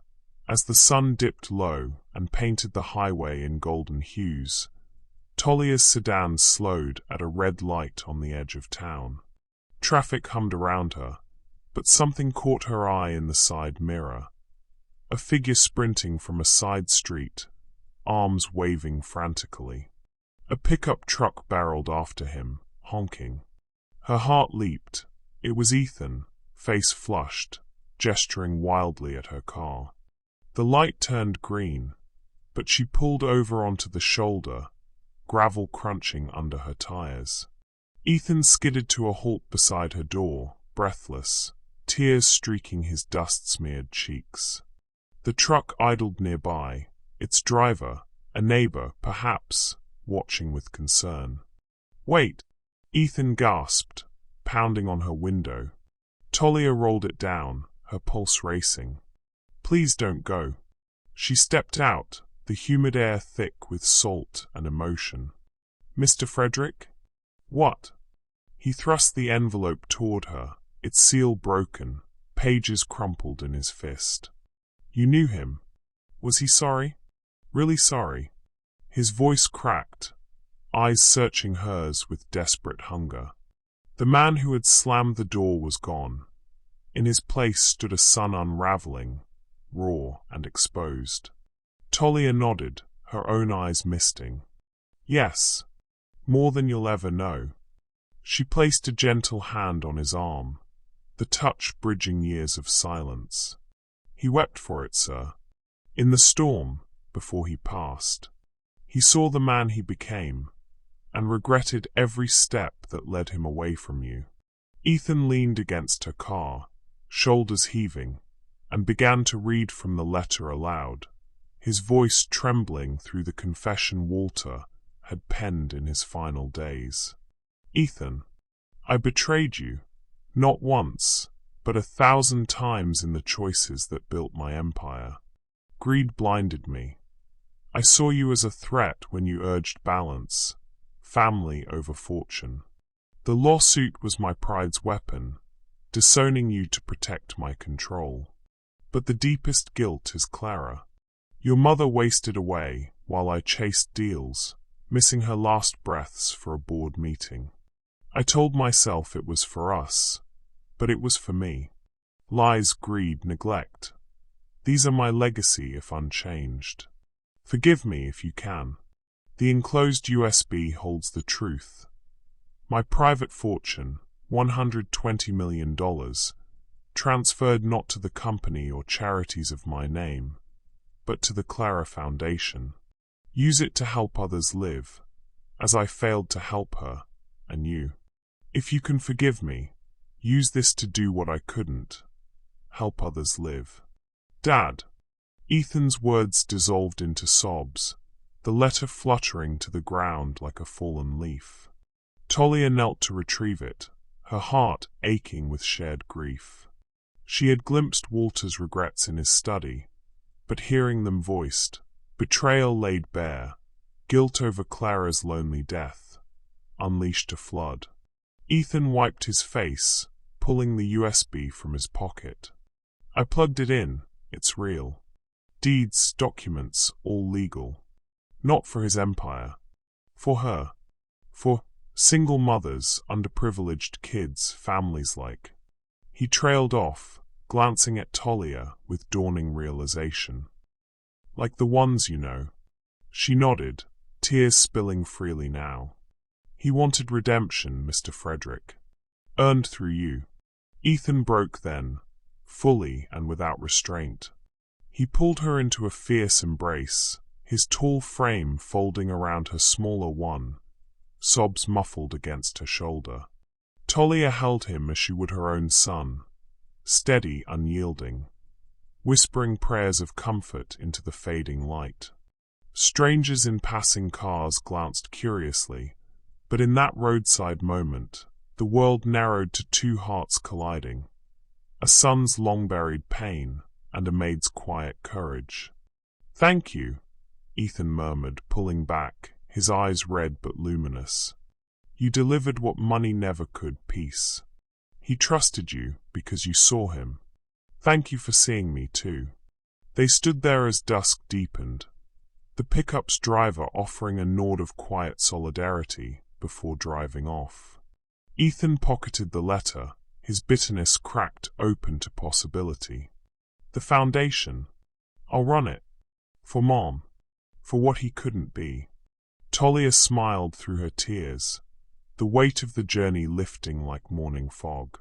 as the sun dipped low and painted the highway in golden hues, Talia's sedan slowed at a red light on the edge of town. Traffic hummed around her, but something caught her eye in the side mirror. A figure sprinting from a side street, arms waving frantically. A pickup truck barreled after him, honking. Her heart leaped. It was Ethan, face flushed, gesturing wildly at her car. The light turned green, but she pulled over onto the shoulder, gravel crunching under her tires. Ethan skidded to a halt beside her door, breathless, tears streaking his dust-smeared cheeks. The truck idled nearby, its driver, a neighbor, perhaps, watching with concern. Wait! Ethan gasped, pounding on her window. Talia rolled it down, her pulse racing. Please don't go. She stepped out, the humid air thick with salt and emotion. Mr. Frederick? What? He thrust the envelope toward her, its seal broken, pages crumpled in his fist. You knew him. Was he sorry? Really sorry? His voice cracked, eyes searching hers with desperate hunger. The man who had slammed the door was gone. In his place stood a son unraveling, raw and exposed. Talia nodded, her own eyes misting. Yes, more than you'll ever know. She placed a gentle hand on his arm, the touch bridging years of silence. He wept for it, sir. In the storm, before he passed, he saw the man he became, and regretted every step that led him away from you. Ethan leaned against her car, shoulders heaving, and began to read from the letter aloud, his voice trembling through the confession Walter had penned in his final days. Ethan, I betrayed you, not once, but 1,000 times in the choices that built my empire. Greed blinded me. I saw you as a threat when you urged balance, family over fortune. The lawsuit was my pride's weapon, disowning you to protect my control. But the deepest guilt is Clara. Your mother wasted away while I chased deals, missing her last breaths for a board meeting. I told myself it was for us, but it was for me. Lies, greed, neglect. These are my legacy if unchanged. Forgive me if you can. The enclosed USB holds the truth. My private fortune, $120 million, transferred not to the company or charities of my name, but to the Clara Foundation. Use it to help others live, as I failed to help her, and you. If you can forgive me, use this to do what I couldn't. Help others live. Dad. Ethan's words dissolved into sobs, the letter fluttering to the ground like a fallen leaf. Talia knelt to retrieve it, her heart aching with shared grief. She had glimpsed Walter's regrets in his study, but hearing them voiced, betrayal laid bare, guilt over Clara's lonely death, unleashed a flood. Ethan wiped his face, pulling the USB from his pocket. I plugged it in, it's real. Deeds, documents, all legal. Not for his empire. For her. For single mothers, underprivileged kids, families like. He trailed off, glancing at Talia with dawning realization. Like the ones you know. She nodded, tears spilling freely now. He wanted redemption, Mr. Frederick. Earned through you. Ethan broke then, fully and without restraint. He pulled her into a fierce embrace, his tall frame folding around her smaller one, sobs muffled against her shoulder. Talia held him as she would her own son, steady, unyielding, whispering prayers of comfort into the fading light. Strangers in passing cars glanced curiously, but in that roadside moment, the world narrowed to two hearts colliding, a son's long-buried pain and a maid's quiet courage. Thank you, Ethan murmured, pulling back, his eyes red but luminous. You delivered what money never could, peace. He trusted you because you saw him. Thank you for seeing me too. They stood there as dusk deepened, the pickup's driver offering a nod of quiet solidarity before driving off. Ethan pocketed the letter, his bitterness cracked open to possibility. The foundation. I'll run it. For Mom. For what he couldn't be. Talia smiled through her tears, the weight of the journey lifting like morning fog.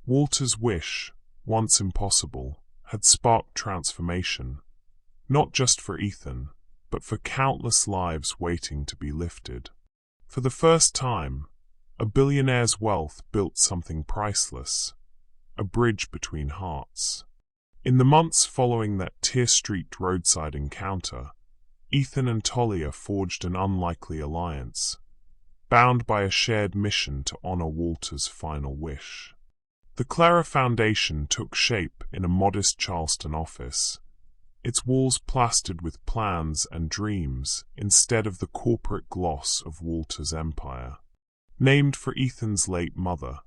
Walter's wish, once impossible, had sparked transformation, not just for Ethan, but for countless lives waiting to be lifted. For the first time, a billionaire's wealth built something priceless, a bridge between hearts. In the months following that Tear Street roadside encounter, Ethan and Talia forged an unlikely alliance, bound by a shared mission to honor Walter's final wish. The Clara Foundation took shape in a modest Charleston office, its walls plastered with plans and dreams instead of the corporate gloss of Walter's empire. Named for Ethan's late mother,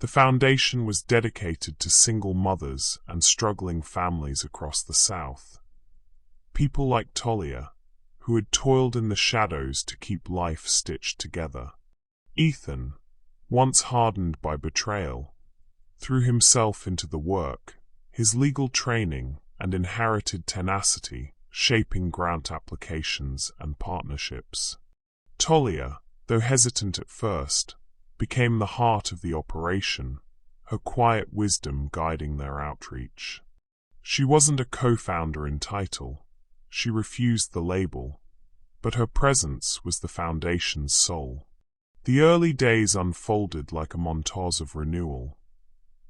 The foundation was dedicated to single mothers and struggling families across the South. People like Talia, who had toiled in the shadows to keep life stitched together. Ethan, once hardened by betrayal, threw himself into the work, his legal training and inherited tenacity shaping grant applications and partnerships. Talia, though hesitant at first, became the heart of the operation, her quiet wisdom guiding their outreach. She wasn't a co-founder in title, she refused the label, but her presence was the foundation's soul. The early days unfolded like a montage of renewal.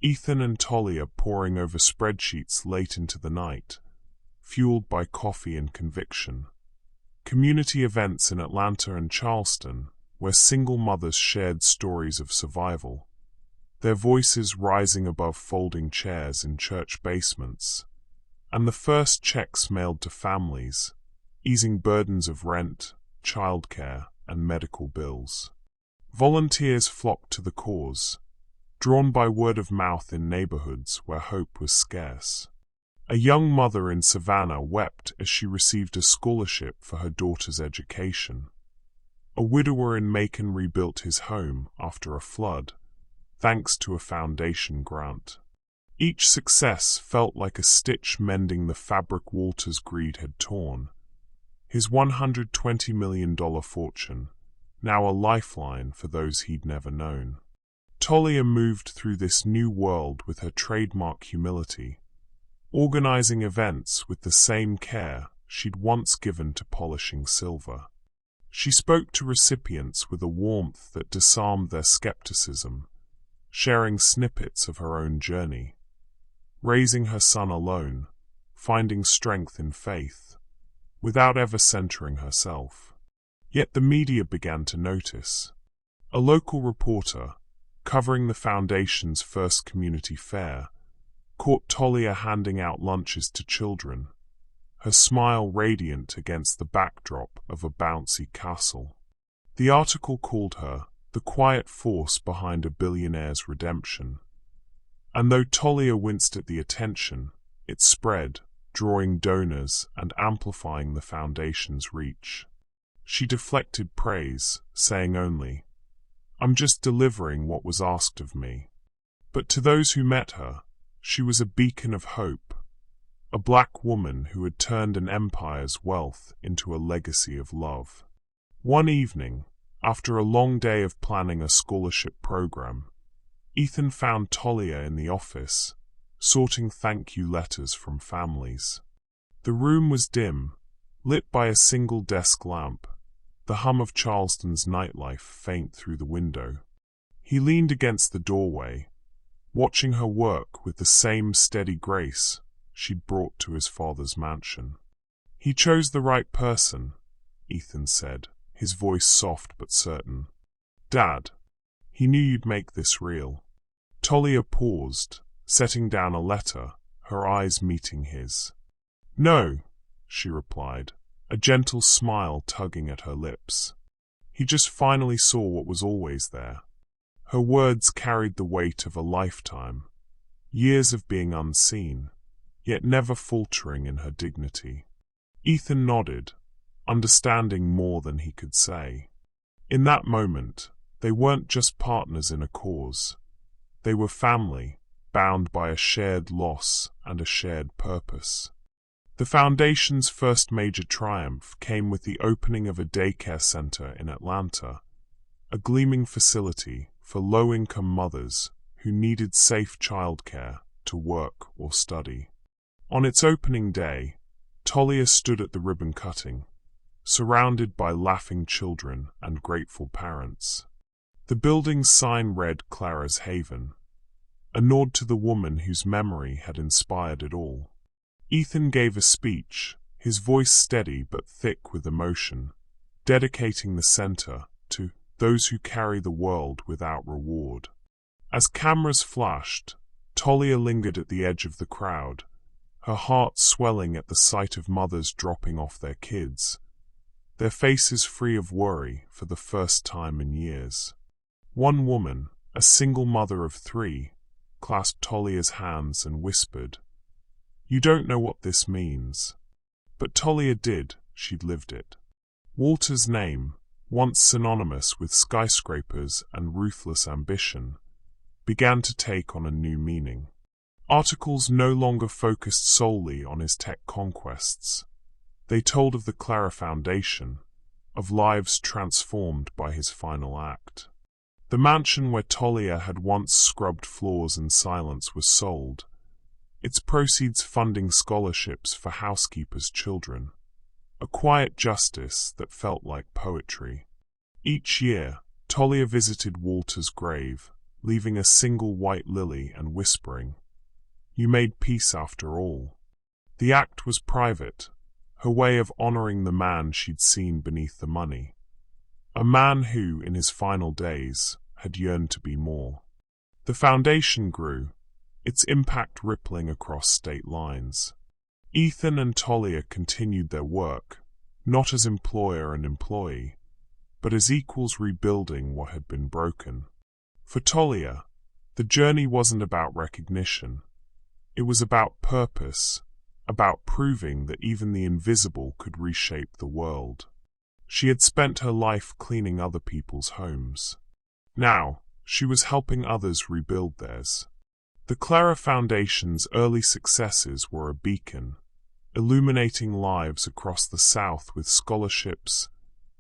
Ethan and Talia poring over spreadsheets late into the night, fueled by coffee and conviction. Community events in Atlanta and Charleston, where single mothers shared stories of survival, their voices rising above folding chairs in church basements, and the first checks mailed to families, easing burdens of rent, childcare, and medical bills. Volunteers flocked to the cause, drawn by word of mouth in neighborhoods where hope was scarce. A young mother in Savannah wept as she received a scholarship for her daughter's education. A widower in Macon rebuilt his home after a flood, thanks to a foundation grant. Each success felt like a stitch mending the fabric Walter's greed had torn. His $120 million fortune, now a lifeline for those he'd never known. Talia moved through this new world with her trademark humility, organizing events with the same care she'd once given to polishing silver. She spoke to recipients with a warmth that disarmed their skepticism, sharing snippets of her own journey. Raising her son alone, finding strength in faith, without ever centering herself. Yet the media began to notice. A local reporter, covering the foundation's first community fair, caught Talia handing out lunches to children, her smile radiant against the backdrop of a bouncy castle. The article called her the quiet force behind a billionaire's redemption. And though Talia winced at the attention, it spread, drawing donors and amplifying the foundation's reach. She deflected praise, saying only, "I'm just delivering what was asked of me." But to those who met her, she was a beacon of hope, a black woman who had turned an empire's wealth into a legacy of love. One evening, after a long day of planning a scholarship program, Ethan found Talia in the office, sorting thank-you letters from families. The room was dim, lit by a single desk lamp, the hum of Charleston's nightlife faint through the window. He leaned against the doorway, watching her work with the same steady grace she'd brought to his father's mansion. "He chose the right person," Ethan said, his voice soft but certain. "Dad, he knew you'd make this real." Talia paused, setting down a letter, her eyes meeting his. "No," she replied, a gentle smile tugging at her lips. "He just finally saw what was always there." Her words carried the weight of a lifetime, years of being unseen, yet never faltering in her dignity. Ethan nodded, understanding more than he could say. In that moment, they weren't just partners in a cause. They were family, bound by a shared loss and a shared purpose. The foundation's first major triumph came with the opening of a daycare center in Atlanta, a gleaming facility for low-income mothers who needed safe childcare to work or study. On its opening day, Talia stood at the ribbon cutting, surrounded by laughing children and grateful parents. The building's sign read Clara's Haven, a nod to the woman whose memory had inspired it all. Ethan gave a speech, his voice steady but thick with emotion, dedicating the center to those who carry the world without reward. As cameras flashed, Talia lingered at the edge of the crowd, her heart swelling at the sight of mothers dropping off their kids, their faces free of worry for the first time in years. One woman, a single mother of 3, clasped Talia's hands and whispered, "You don't know what this means." But Talia did, she'd lived it. Walter's name, once synonymous with skyscrapers and ruthless ambition, began to take on a new meaning. Articles no longer focused solely on his tech conquests. They told of the Clara Foundation, of lives transformed by his final act. The mansion where Talia had once scrubbed floors in silence was sold, its proceeds funding scholarships for housekeepers' children. A quiet justice that felt like poetry. Each year, Talia visited Walter's grave, leaving a single white lily and whispering, "You made peace after all." The act was private, her way of honoring the man she'd seen beneath the money. A man who, in his final days, had yearned to be more. The foundation grew, its impact rippling across state lines. Ethan and Talia continued their work, not as employer and employee, but as equals rebuilding what had been broken. For Talia, the journey wasn't about recognition. It was about purpose, about proving that even the invisible could reshape the world. She had spent her life cleaning other people's homes. Now, she was helping others rebuild theirs. The Clara Foundation's early successes were a beacon, illuminating lives across the South with scholarships,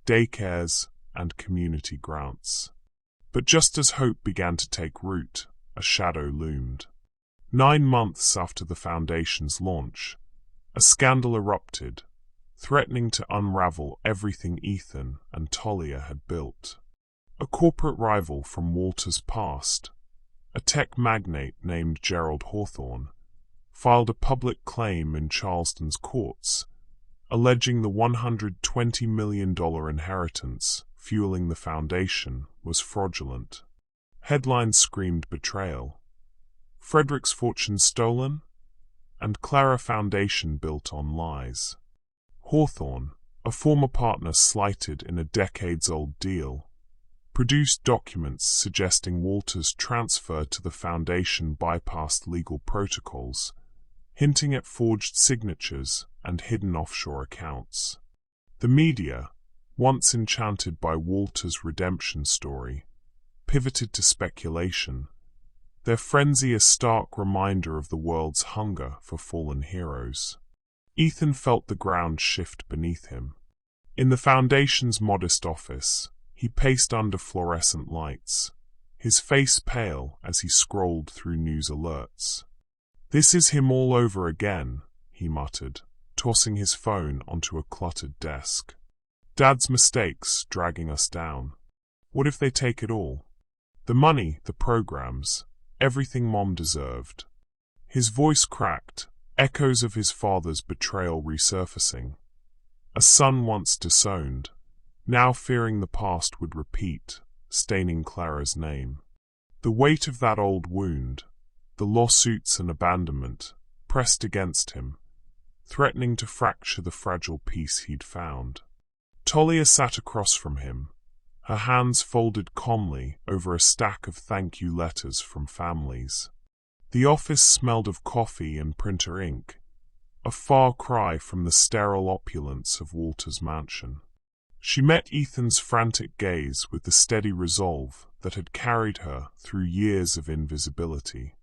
daycares, and community grants. But just as hope began to take root, a shadow loomed. 9 months after the Foundation's launch, a scandal erupted, threatening to unravel everything Ethan and Talia had built. A corporate rival from Walter's past, a tech magnate named Gerald Hawthorne, filed a public claim in Charleston's courts, alleging the $120 million inheritance fueling the foundation was fraudulent. Headlines screamed betrayal. Frederick's fortune stolen, and Clara Foundation built on lies. Hawthorne, a former partner slighted in a decades-old deal, produced documents suggesting Walter's transfer to the foundation bypassed legal protocols, hinting at forged signatures and hidden offshore accounts. The media, once enchanted by Walter's redemption story, pivoted to speculation, their frenzy a stark reminder of the world's hunger for fallen heroes. Ethan felt the ground shift beneath him. In the Foundation's modest office, he paced under fluorescent lights, his face pale as he scrolled through news alerts. "This is him all over again," he muttered, tossing his phone onto a cluttered desk. "Dad's mistakes dragging us down. What if they take it all? The money, the programs, everything Mom deserved." His voice cracked, echoes of his father's betrayal resurfacing. A son once disowned, now fearing the past would repeat, staining Clara's name. The weight of that old wound, the lawsuits and abandonment, pressed against him, threatening to fracture the fragile peace he'd found. Talia sat across from him, her hands folded calmly over a stack of thank-you letters from families. The office smelled of coffee and printer ink, a far cry from the sterile opulence of Walter's mansion. She met Ethan's frantic gaze with the steady resolve that had carried her through years of invisibility.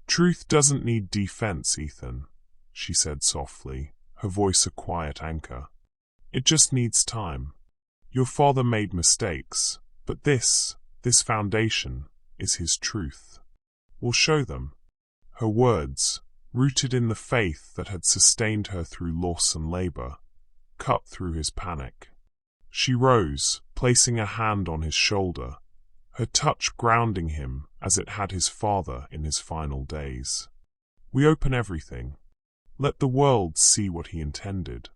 "Truth doesn't need defense, Ethan," she said softly, her voice a quiet anchor. "It just needs time. Your father made mistakes, but this foundation, is his truth. We'll show them." Her words, rooted in the faith that had sustained her through loss and labor, cut through his panic. She rose, placing a hand on his shoulder, her touch grounding him as it had his father in his final days. "We open everything. Let the world see what he intended."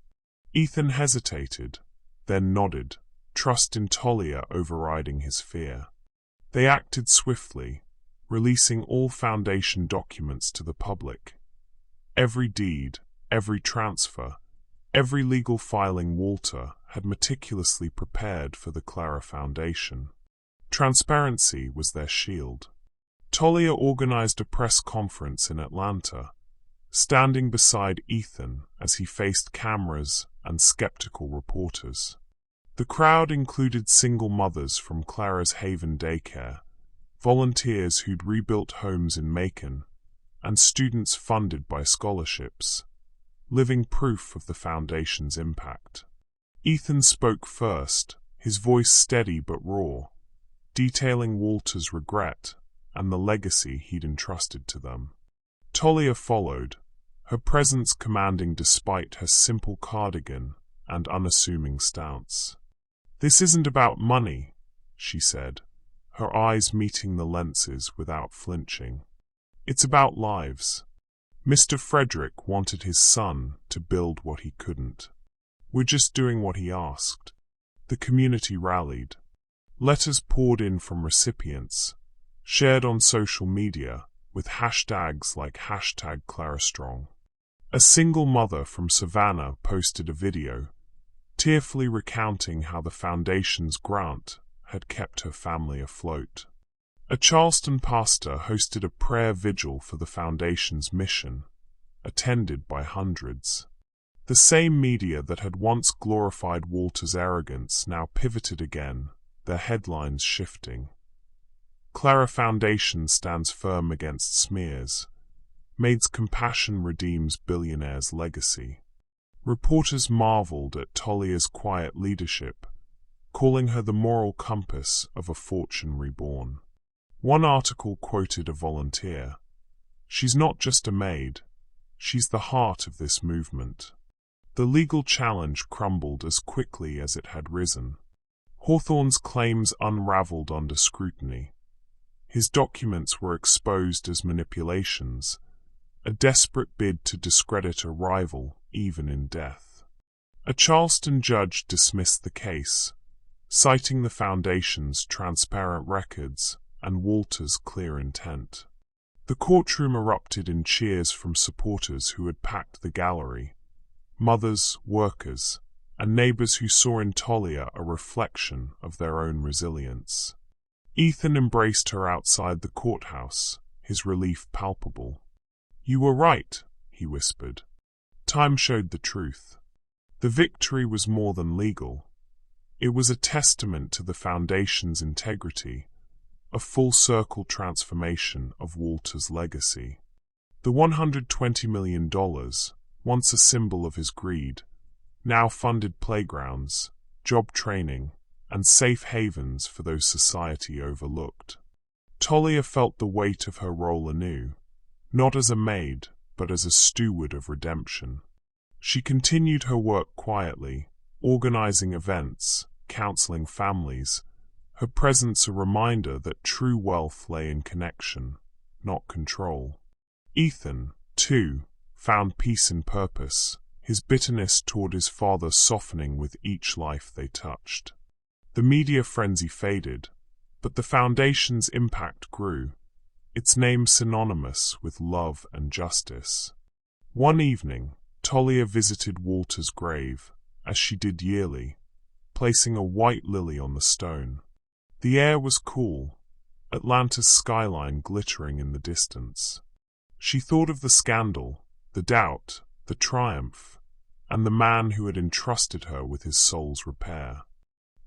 Ethan hesitated, then nodded, trust in Talia overriding his fear. They acted swiftly, releasing all Foundation documents to the public. Every deed, every transfer, every legal filing Walter had meticulously prepared for the Clara Foundation. Transparency was their shield. Talia organized a press conference in Atlanta, standing beside Ethan as he faced cameras and skeptical reporters. The crowd included single mothers from Clara's Haven Daycare, volunteers who'd rebuilt homes in Macon, and students funded by scholarships, living proof of the foundation's impact. Ethan spoke first, his voice steady but raw, detailing Walter's regret and the legacy he'd entrusted to them. Talia followed, her presence commanding despite her simple cardigan and unassuming stance. "This isn't about money," she said, her eyes meeting the lenses without flinching. "It's about lives. Mr. Frederick wanted his son to build what he couldn't. We're just doing what he asked." The community rallied. Letters poured in from recipients, shared on social media with hashtags like #ClaraStrong. A single mother from Savannah posted a video, tearfully recounting how the foundation's grant had kept her family afloat. A Charleston pastor hosted a prayer vigil for the foundation's mission, attended by hundreds. The same media that had once glorified Walter's arrogance now pivoted again, their headlines shifting. Clara Foundation stands firm against smears. Maid's compassion redeems Billionaire'S legacy. Reporters marveled at Talia's quiet leadership, calling her the moral compass of a fortune reborn. One article quoted a volunteer. "She's not just a maid, she's the heart of this movement." The legal challenge crumbled as quickly as it had risen. Hawthorne's claims unraveled under scrutiny. His documents were exposed as manipulations, a desperate bid to discredit a rival even in death. A Charleston judge dismissed the case, citing the foundation's transparent records and Walter's clear intent. The courtroom erupted in cheers from supporters who had packed the gallery, mothers, workers, and neighbors who saw in Talia a reflection of their own resilience. Ethan embraced her outside the courthouse, his relief palpable. "You were right," he whispered. "Time showed the truth. The victory was more than legal. It was a testament to the foundation's integrity, a full-circle transformation of Walter's legacy. The $120 million, once a symbol of his greed, now funded playgrounds, job training, and safe havens for those society overlooked." Talia felt the weight of her role anew, not as a maid, but as a steward of redemption. She continued her work quietly, organizing events, counseling families, her presence a reminder that true wealth lay in connection, not control. Ethan, too, found peace and purpose, his bitterness toward his father softening with each life they touched. The media frenzy faded, but the foundation's impact grew, its name synonymous with love and justice. One evening, Talia visited Walter's grave, as she did yearly, placing a white lily on the stone. The air was cool, Atlanta's skyline glittering in the distance. She thought of the scandal, the doubt, the triumph, and the man who had entrusted her with his soul's repair.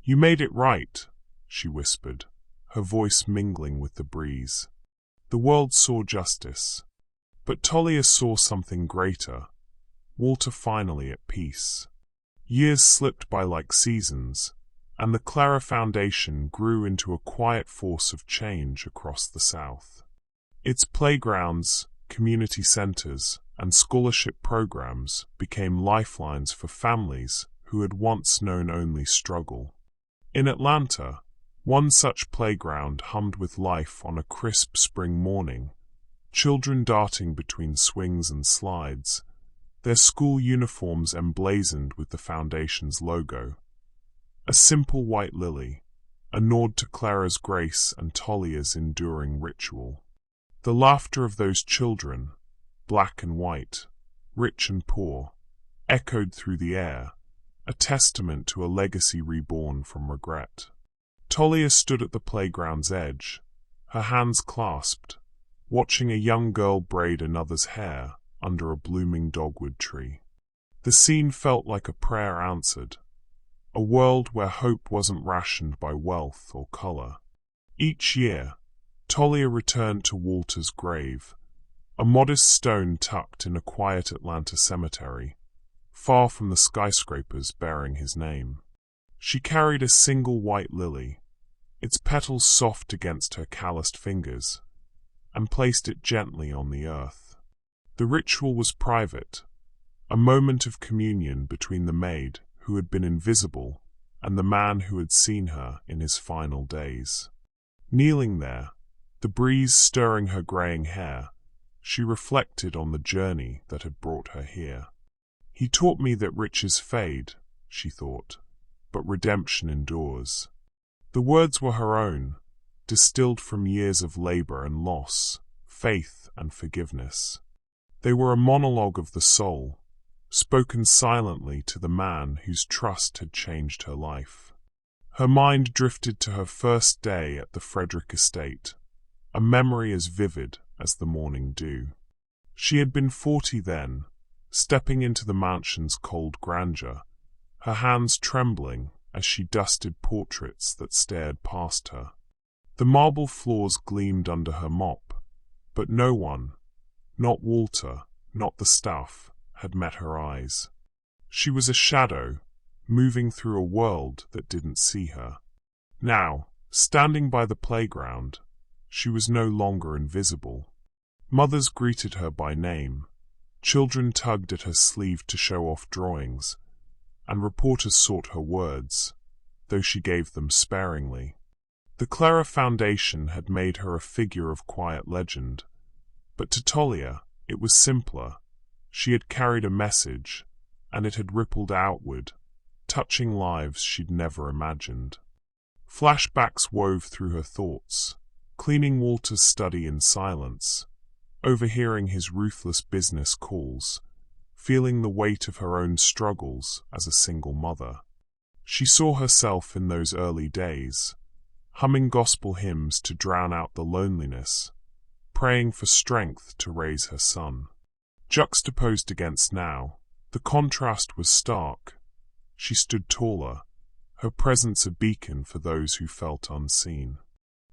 "You made it right," she whispered, her voice mingling with the breeze. The world saw justice. But Talia saw something greater, Walter finally at peace. Years slipped by like seasons, and the Clara Foundation grew into a quiet force of change across the South. Its playgrounds, community centers, and scholarship programs became lifelines for families who had once known only struggle. In Atlanta, one such playground hummed with life on a crisp spring morning, children darting between swings and slides, their school uniforms emblazoned with the foundation's logo. A simple white lily, a nod to Clara's grace and Talia's enduring ritual. The laughter of those children, black and white, rich and poor, echoed through the air, a testament to a legacy reborn from regret. Talia stood at the playground's edge, her hands clasped, watching a young girl braid another's hair under a blooming dogwood tree. The scene felt like a prayer answered, a world where hope wasn't rationed by wealth or color. Each year, Talia returned to Walter's grave, a modest stone tucked in a quiet Atlanta cemetery, far from the skyscrapers bearing his name. She carried a single white lily, its petals soft against her calloused fingers, and placed it gently on the earth. The ritual was private, a moment of communion between the maid who had been invisible and the man who had seen her in his final days. Kneeling there, the breeze stirring her graying hair, she reflected on the journey that had brought her here. He taught me that riches fade, she thought, but redemption endures. The words were her own, distilled from years of labor and loss, faith and forgiveness. They were a monologue of the soul, spoken silently to the man whose trust had changed her life. Her mind drifted to her first day at the Frederick estate, a memory as vivid as the morning dew. She had been 40 then, stepping into the mansion's cold grandeur, her hands trembling as she dusted portraits that stared past her. The marble floors gleamed under her mop, but no one, not Walter, not the stuff, had met her eyes. She was a shadow, moving through a world that didn't see her. Now, standing by the playground, she was no longer invisible. Mothers greeted her by name, children tugged at her sleeve to show off drawings, and reporters sought her words, though she gave them sparingly. The Clara Foundation had made her a figure of quiet legend, but to Talia it was simpler. She had carried a message, and it had rippled outward, touching lives she'd never imagined. Flashbacks wove through her thoughts, cleaning Walter's study in silence, overhearing his ruthless business calls, feeling the weight of her own struggles as a single mother. She saw herself in those early days, humming gospel hymns to drown out the loneliness, praying for strength to raise her son. Juxtaposed against now, the contrast was stark. She stood taller, her presence a beacon for those who felt unseen.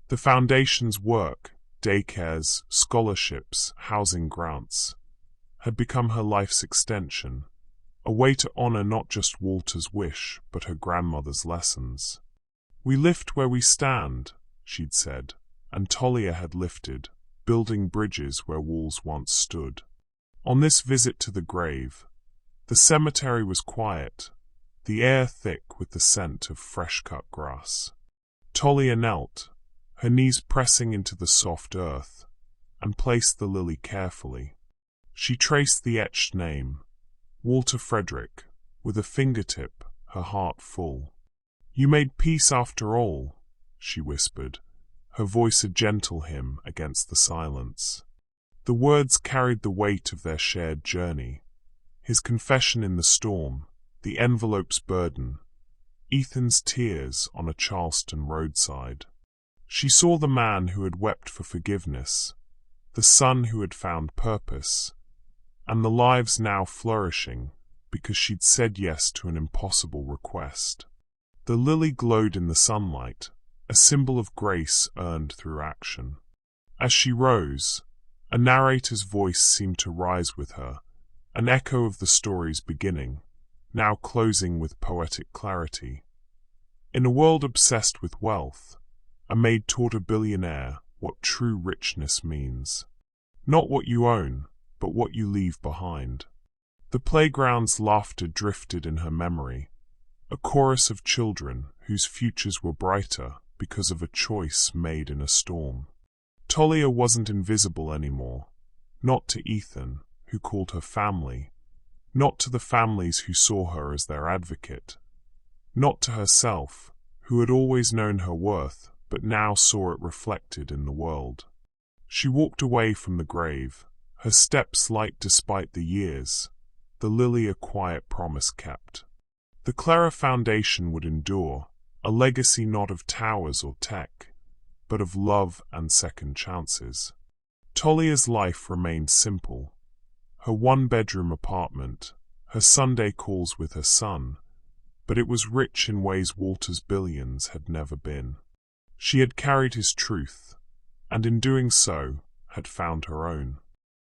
The Foundation's work, daycares, scholarships, housing grants, had become her life's extension, a way to honor not just Walter's wish, but her grandmother's lessons. "We lift where we stand," she'd said, and Talia had lifted, building bridges where walls once stood. On this visit to the grave, the cemetery was quiet, the air thick with the scent of fresh-cut grass. Talia knelt, her knees pressing into the soft earth, and placed the lily carefully. She traced the etched name, Walter Frederick, with a fingertip, her heart full. "You made peace after all," she whispered, her voice a gentle hymn against the silence. The words carried the weight of their shared journey, his confession in the storm, the envelope's burden, Ethan's tears on a Charleston roadside. She saw the man who had wept for forgiveness, the son who had found purpose, and the lives now flourishing because she'd said yes to an impossible request. The lily glowed in the sunlight, a symbol of grace earned through action. As she rose, a narrator's voice seemed to rise with her, an echo of the story's beginning, now closing with poetic clarity. In a world obsessed with wealth, a maid taught a billionaire what true richness means. Not what you own, but what you leave behind. The playground's laughter drifted in her memory, a chorus of children whose futures were brighter because of a choice made in a storm. Talia wasn't invisible anymore, not to Ethan, who called her family, not to the families who saw her as their advocate, not to herself, who had always known her worth but now saw it reflected in the world. She walked away from the grave, her steps light despite the years, the lily a quiet promise kept. The Clara Foundation would endure, a legacy not of towers or tech, but of love and second chances. Talia's life remained simple. Her one-bedroom apartment, her Sunday calls with her son, but it was rich in ways Walter's billions had never been. She had carried his truth, and in doing so, had found her own.